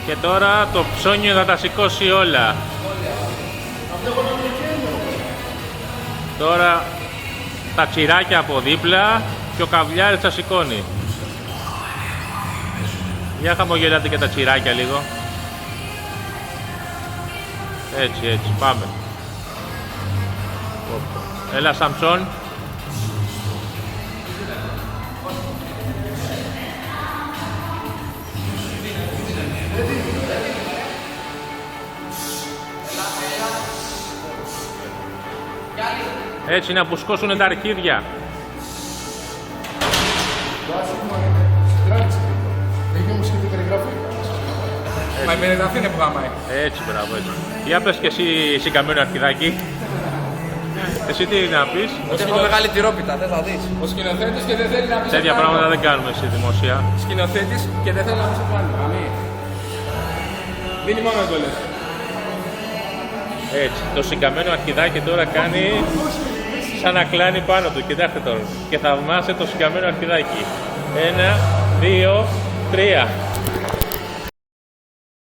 Και τώρα το ψώνιο θα τα σηκώσει όλα. Τώρα τα ξηράκια από δίπλα και ο καβλιάρης τα σηκώνει. Για χαμογελάτε και τα τσιράκια λίγο. Έτσι, πάμε. Έλα Σαμψόν. Έτσι να μπουσκώσουν τα αρχίδια. Έχει όμως και την περιγραφή. Μα η περιγραφή είναι που γαμάει. Έτσι, μπράβο, έτσι. Για πες και εσύ συγκαμμένο αρχιδάκι. Εσύ τι να πεις? Ότι έχω μεγάλη τυρόπιτα, θες να δεις. Ο σκηνοθέτης και δεν θέλει να πεις. Τέτοια πράγματα δεν κάνουμε στη δημοσία. Σκηνοθέτης και δεν θέλει να πεις το κάνει. Αμή. Δίνει μόνο εντολές. Έτσι, το συγκαμμένο αρχιδάκι τώρα κάνει σαν να κλάνει πάνω του. Κοιτάξτε τώρα. Και θαυμάσαι το συγκαμμένο αρχιδάκι. 1, 2, 3.